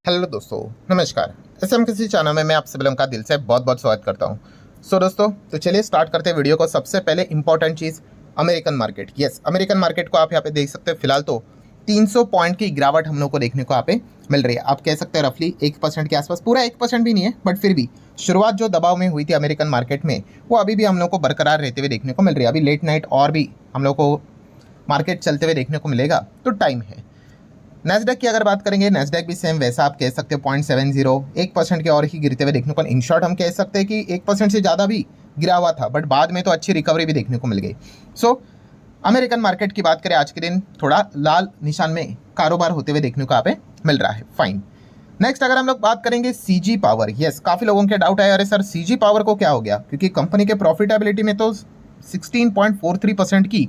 Hello दोस्तों, नमस्कार। SMKC channel में मैं आप सभी लोगों का दिल से बहुत बहुत स्वागत करता हूं। दोस्तों, तो चलिए स्टार्ट करते हैं वीडियो को। सबसे पहले इंपॉर्टेंट चीज़, American market. Yes, American market को आप यहाँ पे देख सकते हैं। फिलहाल तो 300 पॉइंट की गिरावट हम लोग को देखने को यहाँ पे मिल रही है। आप कह सकते हैं रफली 1% के आसपास, पूरा 1% भी नहीं है, बट फिर भी शुरुआत जो दबाव में हुई थी अमेरिकन मार्केट में, वो अभी भी हम लोग को बरकरार रहते हुए देखने को मिल रही है। अभी लेट नाइट और भी हम लोग को मार्केट चलते हुए देखने को मिलेगा, तो टाइम है। नैस्डैक की अगर बात करेंगे, नैस्डैक भी सेम वैसा आप कह सकते हो 0.70, 1% के और ही गिरते हुए देखने को। इन शॉर्ट हम कह सकते हैं कि 1% से ज़्यादा भी गिरा हुआ था, बट बाद में तो अच्छी रिकवरी भी देखने को मिल गई। सो अमेरिकन मार्केट की बात करें, आज के दिन थोड़ा लाल निशान में कारोबार होते हुए देखने को यहाँ पे मिल रहा है। फाइन। नेक्स्ट अगर हम लोग बात करेंगे सीजी पावर। यस, काफ़ी लोगों के डाउट है, अरे सर सीजी पावर को क्या हो गया, क्योंकि कंपनी के प्रॉफिटेबिलिटी में तो 16.43% की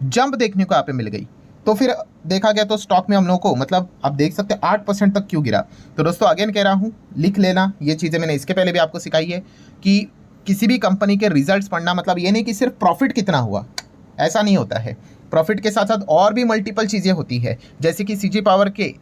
जंप देखने को यहाँ पे मिल गई। तो फिर देखा गया तो स्टॉक में हम लोगों को, मतलब आप देख सकते हैं 8% तक क्यों गिरा। तो दोस्तों अगेन कह रहा हूँ, लिख लेना ये चीज़ें। मैंने इसके पहले भी आपको सिखाई है कि किसी भी कंपनी के रिजल्ट्स पढ़ना मतलब ये नहीं कि सिर्फ प्रॉफिट कितना हुआ, ऐसा नहीं होता है। प्रॉफिट के साथ साथ और भी मल्टीपल चीज़ें होती है, जैसे कि सीजी पावर के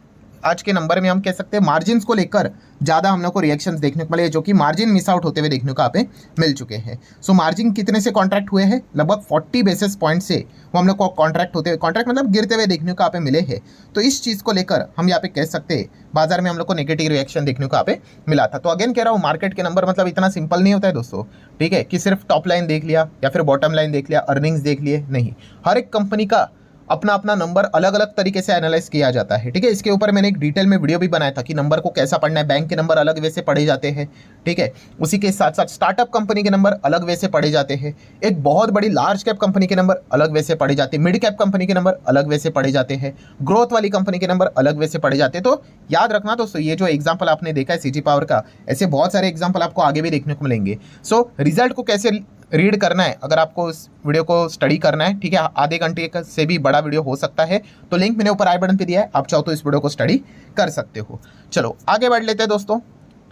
आज के नंबर में हम कह सकते हैं मार्जिन को लेकर ज़्यादा हम लोग को रिएक्शंस देखने को मिले, जो कि मार्जिन मिस आउट होते हुए देखने को यहाँ पे मिल चुके हैं। सो मार्जिन कितने से कॉन्ट्रैक्ट हुए हैं, लगभग 40 बेसिस पॉइंट से वो हम लोग को कॉन्ट्रैक्ट होते हुए, कॉन्ट्रैक्ट मतलब गिरते हुए देखने को यहाँ पे मिले हैं। तो इस चीज़ को लेकर हम यहाँ पे कह सकते हैं बाजार में हम लोग को नेगेटिव रिएक्शन देखने को यहाँ पे मिला था। तो अगेन कह रहा हूँ, मार्केट के नंबर मतलब इतना सिंपल नहीं होता है दोस्तों, ठीक है, कि सिर्फ टॉप लाइन देख लिया या फिर बॉटम लाइन देख लिया, अर्निंग्स देख लिए, नहीं। हर एक कंपनी का अपना अपना नंबर अलग अलग तरीके से एनालाइज किया जाता है, ठीक है। इसके ऊपर मैंने एक डिटेल में वीडियो भी बनाया था कि नंबर को कैसा पढ़ना है। बैंक के नंबर अलग वे से पढ़े जाते हैं, ठीक है। उसी के साथ साथ स्टार्टअप कंपनी के नंबर अलग वे से पढ़े जाते हैं। एक बहुत बड़ी लार्ज कैप कंपनी के नंबर अलग वे से पढ़े जाते हैं। मिड कैप कंपनी के नंबर अलग वे से पढ़े जाते हैं। ग्रोथ वाली कंपनी के नंबर अलग वे से पढ़े जाते हैं। तो याद रखना दोस्तों, ये जो एग्जाम्पल आपने देखा है सीजी पावर का, ऐसे बहुत सारे एग्जाम्पल आपको आगे भी देखने को मिलेंगे। सो रिजल्ट को कैसे रीड करना है, अगर आपको इस वीडियो को स्टडी करना है, ठीक है, आधे घंटे से भी बड़ा वीडियो हो सकता है, तो लिंक मैंने ऊपर आई बटन पे दिया है, आप चाहो तो इस वीडियो को स्टडी कर सकते हो। चलो आगे बढ़ लेते हैं दोस्तों।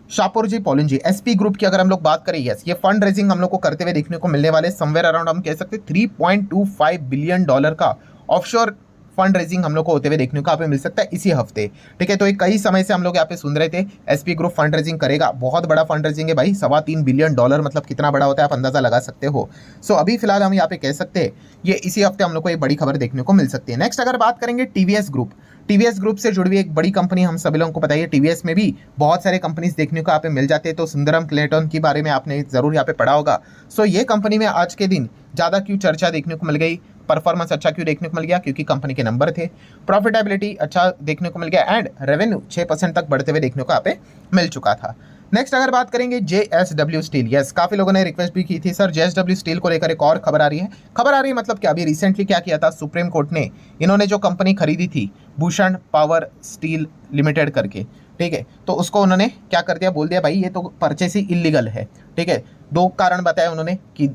शाहपुर पॉलिन जी, एसपी ग्रुप की अगर हम लोग बात करें, यस, ये फंड रेजिंग हम लोग को करते हुए देखने को मिलने वाले समवेयर अराउंड हम कह सकते हैं $3.25 बिलियन का ऑफशोर फंड रेजिंग हम लोग को होते हुए देखने को यहाँ पे मिल सकता है इसी हफ्ते, ठीक है। तो एक कई समय से हम लोग यहाँ पे सुन रहे थे एसपी ग्रुप फंड रेजिंग करेगा। बहुत बड़ा फंड रेजिंग है भाई, $3.25 बिलियन, मतलब कितना बड़ा होता है आप अंदाजा लगा सकते हो। सो अभी फिलहाल हम यहाँ पे कह सकते हैं ये इसी हफ्ते हम लोग को एक बड़ी खबर देखने को मिल सकती है। नेक्स्ट अगर बात करेंगे टीवीएस ग्रुप, टीवीएस ग्रुप से जुड़ी हुई एक बड़ी कंपनी हम सभी लोगों को बताइए। टीवीएस में भी बहुत सारे कंपनीज देखने को यहाँ पे मिल जाते हैं। तो सुंदरम क्लेटन के बारे में आपने जरूर यहाँ पे पढ़ा होगा। सो ये कंपनी में आज के दिन ज़्यादा क्यों चर्चा देखने को मिल गई, परफॉर्मेंस अच्छा क्यों देखने को मिल गया, क्योंकि कंपनी के नंबर थे, प्रॉफिटेबिलिटी अच्छा देखने को मिल गया, एंड रेवेन्यू 6% तक बढ़ते हुए देखने को यहाँ पे मिल चुका था। नेक्स्ट अगर बात करेंगे जेएसडब्ल्यू स्टील, यस, काफ़ी लोगों ने रिक्वेस्ट भी की थी सर जेएसडब्ल्यू स्टील को लेकर एक और खबर आ रही है। खबर आ रही है मतलब क्या, अभी रिसेंटली क्या किया था सुप्रीम कोर्ट ने, इन्होंने जो कंपनी खरीदी थी भूषण पावर स्टील लिमिटेड करके, ठीक है, तो उसको उन्होंने क्या कर दिया, बोल दिया भाई ये तो परचेस ही इलीगल है, ठीक है। दो कारण बताए उन्होंने कि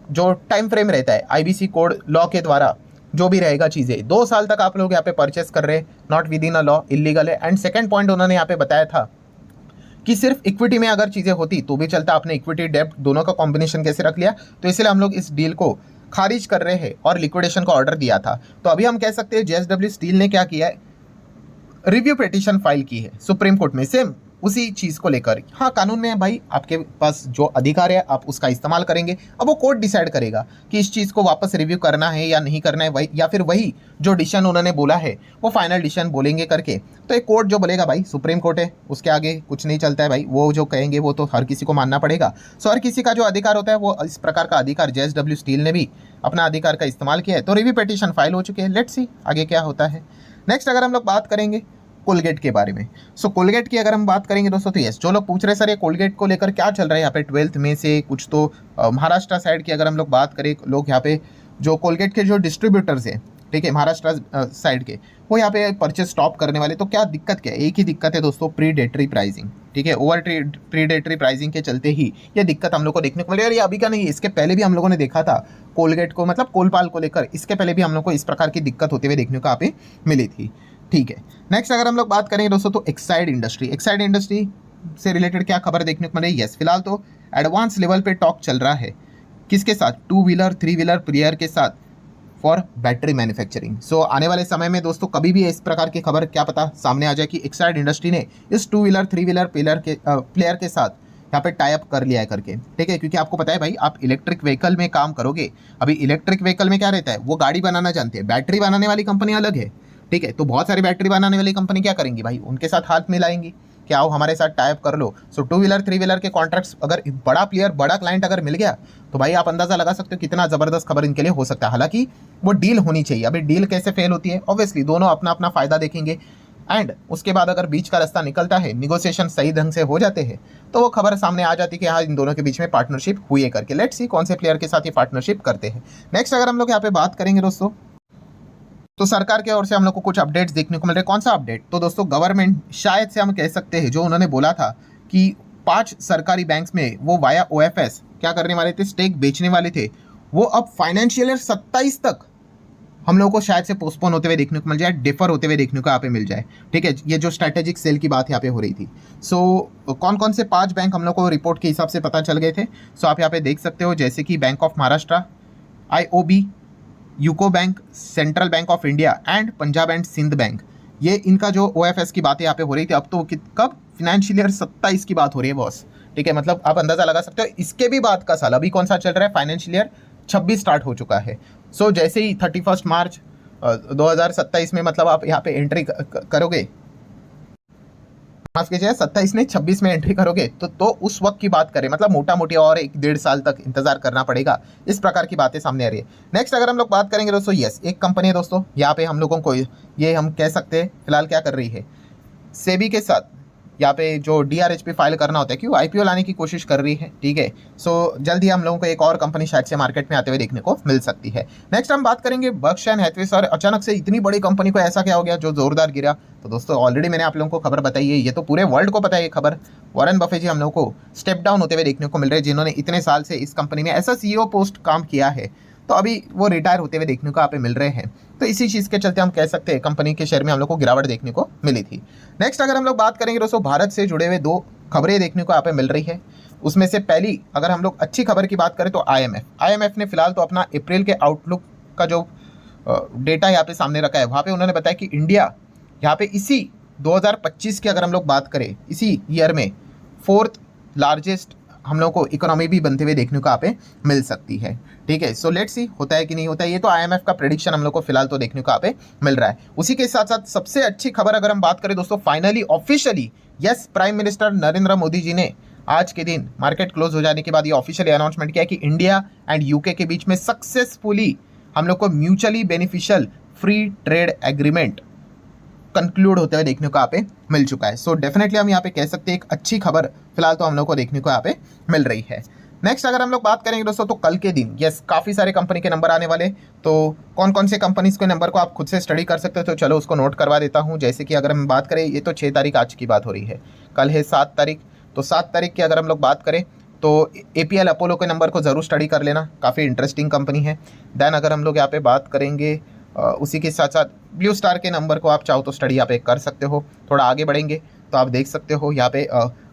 जो टाइम फ्रेम रहता है आईबीसी कोड लॉ के द्वारा, जो भी रहेगा चीज़ें 2 साल तक आप लोग यहाँ पे परचेस कर रहे हैं, not with in a law, illegal है। एंड सेकंड पॉइंट उन्होंने यहाँ पे बताया था कि सिर्फ इक्विटी में अगर चीज़ें होती तो भी चलता, आपने इक्विटी डेब्ट दोनों का कॉम्बिनेशन कैसे रख लिया, तो इसलिए हम लोग इस डील को खारिज कर रहे हैं और लिक्विडेशन का ऑर्डर दिया था। तो अभी हम कह सकते हैं जेएसडब्ल्यू स्टील ने क्या किया है, रिव्यू पिटीशन फाइल की है सुप्रीम कोर्ट में, सेम उसी चीज़ को लेकर। हाँ, कानून में है भाई, आपके पास जो अधिकार है आप उसका इस्तेमाल करेंगे। अब वो कोर्ट डिसाइड करेगा कि इस चीज़ को वापस रिव्यू करना है या नहीं करना है, वही या फिर वही जो डिसीजन उन्होंने बोला है वो फाइनल डिसीजन बोलेंगे करके। तो एक कोर्ट जो बोलेगा भाई, सुप्रीम कोर्ट है, उसके आगे कुछ नहीं चलता है भाई, वो जो कहेंगे वो तो हर किसी को मानना पड़ेगा। सो हर किसी का जो अधिकार होता है वो इस प्रकार का अधिकार जेएसडब्ल्यू स्टील ने भी अपना अधिकार का इस्तेमाल किया है। तो रिव्यू पिटीशन फाइल हो चुके हैं, लेट्स सी आगे क्या होता है। नेक्स्ट अगर हम लोग बात करेंगे कोलगेट के बारे में, सो कोलगेट की अगर हम बात करेंगे दोस्तों, तो यस, जो लोग पूछ रहे सर ये कोलगेट को लेकर क्या चल रहा है यहाँ पे 12th में से कुछ, तो महाराष्ट्र साइड की अगर हम लोग बात करें, लोग यहाँ पे जो कोलगेट के जो डिस्ट्रीब्यूटर्स हैं, ठीक है, महाराष्ट्र साइड के, वो यहाँ पे परचेस स्टॉप करने वाले। तो क्या दिक्कत क्या है, एक ही दिक्कत है दोस्तों, प्रीडेटरी प्राइसिंग, ठीक है, ओवर प्रीडेटरी प्राइसिंग के चलते ही ये दिक्कत हम लोग को देखने को मिली। और ये अभी का नहीं, इसके पहले भी हम लोगों ने देखा था कोलगेट को, मतलब कोलपाल को लेकर, इसके पहले भी हम लोग को इस प्रकार की दिक्कत होते हुए देखने को यहाँ पे मिली थी, ठीक है। नेक्स्ट अगर हम लोग बात करेंगे दोस्तों, तो एक्साइड इंडस्ट्री से रिलेटेड क्या खबर देखने को मिल रही है, यस, फिलहाल तो एडवांस लेवल पे टॉक चल रहा है, किसके साथ, 2 व्हीलर 3 व्हीलर प्लेयर के साथ फॉर बैटरी मैन्युफैक्चरिंग। सो आने वाले समय में दोस्तों कभी भी इस प्रकार की खबर क्या पता सामने आ जाए कि एक्साइड इंडस्ट्री ने इस 2 व्हीलर 3 व्हीलर प्लेयर के साथ यहाँ पे टाई अप कर लिया है करके, ठीक है। क्योंकि आपको पता है भाई, आप इलेक्ट्रिक व्हीकल में काम करोगे। अभी इलेक्ट्रिक व्हीकल में क्या रहता है, वो गाड़ी बनाना जानते हैं, बैटरी बनाने वाली कंपनी अलग है, ठीक है। तो बहुत सारी बैटरी बनाने वाली कंपनी क्या करेंगी भाई, उनके साथ हाथ मिलाएंगी कि आओ हमारे साथ टाई अप कर लो। सो 2 व्हीलर 3 व्हीलर के कॉन्ट्रैक्ट्स अगर बड़ा प्लेयर बड़ा क्लाइंट अगर मिल गया तो भाई आप अंदाजा लगा सकते हो कितना जबरदस्त खबर इनके लिए हो सकता है। हालांकि वो डील होनी चाहिए। अभी डील कैसे फेल होती है, ऑब्वियसली दोनों अपना अपना फायदा देखेंगे एंड उसके बाद अगर बीच का रास्ता निकलता है, निगोशिएशन सही ढंग से हो जाते हैं, तो वो खबर सामने आ जाती है कि हाँ इन दोनों के बीच में पार्टनरशिप हुई है करके। लेट्स सी कौन से प्लेयर के साथ ये पार्टनरशिप करते हैं। नेक्स्ट अगर हम लोग यहाँ पे बात करेंगे दोस्तों, तो सरकार की ओर से हम लोग को कुछ अपडेट्स देखने को मिल रहे हैं। कौन सा अपडेट, तो दोस्तों गवर्नमेंट शायद से हम कह सकते हैं, जो उन्होंने बोला था कि 5 सरकारी बैंक्स में वो वाया ओएफएस क्या करने वाले थे, स्टेक बेचने वाले थे, वो अब फाइनेंशियल ईयर 27 तक हम लोगों को शायद से पोस्टपोन होते हुए देखने को मिल जाए, डिफर होते हुए देखने को यहाँ पे मिल जाए, ठीक है। ये जो स्ट्रैटेजिक सेल की बात यहाँ पे हो रही थी। सो कौन कौन से 5 बैंक हम लोग को रिपोर्ट के हिसाब से पता चल गए थे। सो आप यहाँ पे देख सकते हो, जैसे कि bank of Maharashtra, IOB, UCO bank, central bank of India and Punjab and Sindh bank, ये इनका जो ओएफएस की बातें यहाँ पे हो रही थी। अब तो कब, फाइनेंशियल ईयर 27 की बात हो रही है बॉस, ठीक है। मतलब आप अंदाजा लगा सकते हो इसके भी बाद का साल, अभी कौन सा चल रहा है, फाइनेंशियल ईयर 26 स्टार्ट हो चुका है। सो जैसे ही 31 मार्च 2027 में मतलब आप यहाँ पे एंट्री करोगे, माफ कीजिए 27 ने 26 में एंट्री करोगे, तो उस वक्त की बात करें, मतलब मोटा मोटी और 1-1.5 साल तक इंतजार करना पड़ेगा। इस प्रकार की बातें सामने आ रही है। नेक्स्ट अगर हम लोग बात करेंगे दोस्तों, यस एक कंपनी है दोस्तों, यहाँ पे हम लोगों को ये हम कह सकते हैं फिलहाल क्या कर रही है, सेबी के साथ यहाँ पे जो डीआरएचपी फाइल करना होता है, क्यों आईपीओ लाने की कोशिश कर रही है, ठीक है। सो जल्द ही हम लोगों को एक और कंपनी शायद से मार्केट में आते हुए देखने को मिल सकती है। नेक्स्ट हम बात करेंगे बर्कशायर हैथवे। सर अचानक से इतनी बड़ी कंपनी को ऐसा क्या हो गया जो जोरदार गिरा, तो दोस्तों ऑलरेडी मैंने आप लोगों को खबर बताई है, ये तो पूरे वर्ल्ड को पता है ये खबर। वॉरेन बफे जी हम लोगों को स्टेप डाउन होते हुए देखने को मिल रहे हैं, जिन्होंने इतने साल से इस कंपनी में ऐसा सीईओ पोस्ट काम किया है, तो अभी वो रिटायर होते हुए देखने को यहाँ पे मिल रहे हैं। तो इसी चीज़ के चलते हम कह सकते हैं कंपनी के शेयर में हम लोग को गिरावट देखने को मिली थी। नेक्स्ट अगर हम लोग बात करेंगे दोस्तों, भारत से जुड़े हुए 2 खबरें देखने को यहाँ पे मिल रही है। उसमें से पहली अगर हम लोग अच्छी खबर की बात करें तो आईएमएफ ने फिलहाल तो अपना अप्रैल के आउटलुक का जो डेटा यहाँ पे सामने रखा है, वहाँ पे उन्होंने बताया कि इंडिया यहाँ पे इसी 2025 की अगर हम लोग बात करें, इसी ईयर में 4th लार्जेस्ट हम लोग को इकोनॉमी भी बनते हुए देखने को यहाँ पे मिल सकती है, ठीक है। सो लेट्स सी होता है कि नहीं होता है, ये तो आईएमएफ का प्रेडिक्शन हम लोग को फिलहाल तो देखने को यहाँ पे मिल रहा है। उसी के साथ साथ सबसे अच्छी खबर अगर हम बात करें दोस्तों, finally officially yes prime minister Narendra Modi ji ने आज के दिन मार्केट क्लोज हो जाने के बाद ये ऑफिशियली अनाउंसमेंट किया कि इंडिया एंड यूके के बीच में सक्सेसफुली हम लोग को mutually beneficial free trade agreement conclude होते हुए देखने को यहाँ पे मिल चुका है। सो डेफिनेटली हम यहाँ पे कह सकते हैं एक अच्छी खबर फिलहाल तो हम लोग को देखने को यहाँ पे मिल रही है। नेक्स्ट अगर हम लोग बात करेंगे दोस्तों, तो कल के दिन यस काफ़ी सारे कंपनी के नंबर आने वाले, तो कौन कौन से कंपनीज के नंबर को आप खुद से स्टडी कर सकते हो, तो चलो उसको नोट करवा देता हूँ। जैसे कि अगर हम बात करें, ये तो 6 तारीख आज की बात हो रही है, कल है 7 तारीख, तो 7 तारीख की अगर हम लोग बात करें तो एपीएल अपोलो के नंबर को ज़रूर स्टडी कर लेना, काफ़ी इंटरेस्टिंग कंपनी है। देन अगर हम लोग यहाँ पे बात करेंगे उसी के साथ साथ ब्लू स्टार के नंबर को आप चाहो तो स्टडी यहाँ पे कर सकते हो। थोड़ा आगे बढ़ेंगे तो आप देख सकते हो यहाँ पे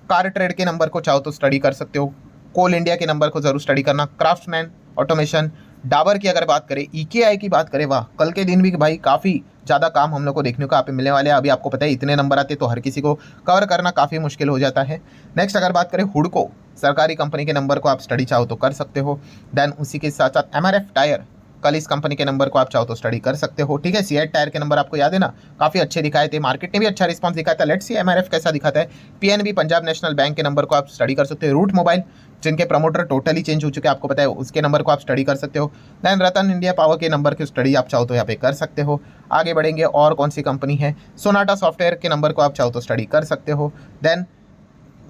कार ट्रेड के नंबर को चाहो तो स्टडी कर सकते हो। कोल इंडिया के नंबर को ज़रूर स्टडी करना। क्राफ्ट्समैन ऑटोमेशन, डाबर की अगर बात करें, ईकेआई की बात करें, वाह कल के दिन भी भाई काफ़ी ज़्यादा काम हम लोग को देखने को यहाँ पे मिलने वाले हैं। अभी आपको पता है इतने नंबर आते तो हर किसी को कवर करना काफ़ी मुश्किल हो जाता है। नेक्स्ट अगर बात करें हुडको, सरकारी कंपनी के नंबर को आप स्टडी चाहो तो कर सकते हो। देन उसी के साथ साथ एमआरएफ टायर, कल इस कंपनी के नंबर को आप चाहो तो स्टडी कर सकते हो, ठीक है। सीएट टायर के नंबर आपको याद है ना, काफ़ी अच्छे दिखाए थे, मार्केट ने भी अच्छा रिस्पांस दिखाया था। लेट्स सी एमआरएफ कैसा दिखाता है। पीएनबी, पंजाब नेशनल बैंक के नंबर को आप स्टडी कर सकते हो। रूट मोबाइल, जिनके प्रमोटर टोटली चेंज हो चुके हैं आपको पता है, उसके नंबर को आप स्टडी कर सकते हो। दैन रतन इंडिया पावर के नंबर की स्टडी आप चाहो तो यहाँ पे कर सकते हो। आगे बढ़ेंगे और कौन सी कंपनी है, सोनाटा सॉफ्टवेयर के नंबर को आप चाहो तो स्टडी कर सकते हो। देन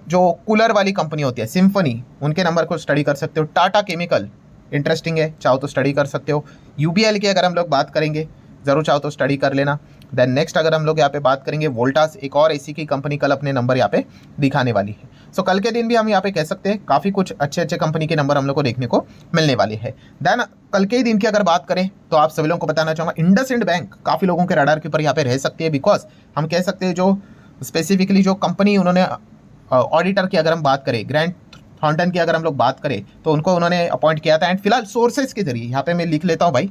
जो कूलर वाली कंपनी होती है सिम्फनी, उनके नंबर को स्टडी कर सकते हो। टाटा केमिकल इंटरेस्टिंग है, चाहो तो स्टडी कर सकते हो। यूबीएल की अगर हम लोग बात करेंगे, ज़रूर चाहो तो स्टडी कर लेना। देन नेक्स्ट अगर हम लोग यहाँ पे बात करेंगे वोल्टास, एक और एसी की कंपनी कल अपने नंबर यहाँ पे दिखाने वाली है। सो कल के दिन भी हम यहाँ पे कह सकते हैं काफ़ी कुछ अच्छे अच्छे कंपनी के नंबर हम लोग को देखने को मिलने वाले हैं। देन कल के ही दिन की अगर बात करें तो आप सभी लोगों को बताना चाहूँगा, इंडसइंड बैंक काफ़ी लोगों के रडार के ऊपर यहाँ पे रह सकती है, बिकॉज हम कह सकते हैं जो स्पेसिफिकली जो कंपनी उन्होंने ऑडिटर की अगर हम बात करें, ग्रैंट थॉर्नटन की अगर हम लोग बात करें, तो उनको उन्होंने अपॉइंट किया था। एंड फिलहाल सोर्सेज के जरिए यहाँ पे मैं लिख लेता हूँ भाई,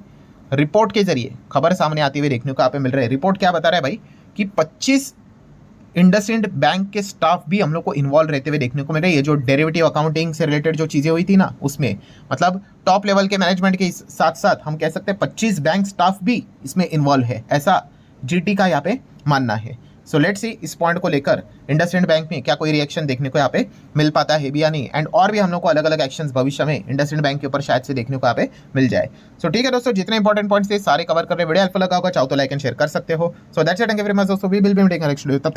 रिपोर्ट के जरिए खबर सामने आती हुई देखने को यहाँ पे मिल रहा है। रिपोर्ट क्या बता रहा है भाई कि 25 इंडसइंड बैंक के स्टाफ भी हम लोग को इन्वॉल्व रहते हुए देखने को मिल रहे हैं। ये जो डेरिवेटिव अकाउंटिंग से रिलेटेड जो चीज़ें हुई थी ना, उसमें मतलब टॉप लेवल के मैनेजमेंट के साथ साथ हम कह सकते हैं 25 बैंक स्टाफ भी इसमें इन्वॉल्व है, ऐसा जीटी का यहाँ पे मानना है। सो लेट्स सी इस पॉइंट को लेकर इंडसइंड बैंक में क्या कोई रिएक्शन देखने को यहाँ पे मिल पाता है भी या नहीं, एंड और भी हम लोग को अलग अलग एक्शंस भविष्य में इंडसइंड बैंक के ऊपर शायद से देखने को यहाँ पे मिल जाए। सो ठीक है दोस्तों, जितने इंपॉर्टेंट पॉइंट्स थे सारे कवर कर रहे, वीडियो हेल्पफुल लगा होगा चाहो तो लाइक एंड शेयर कर सकते हो। So that's it, thank you very much दोस्तों, we will be meeting next video.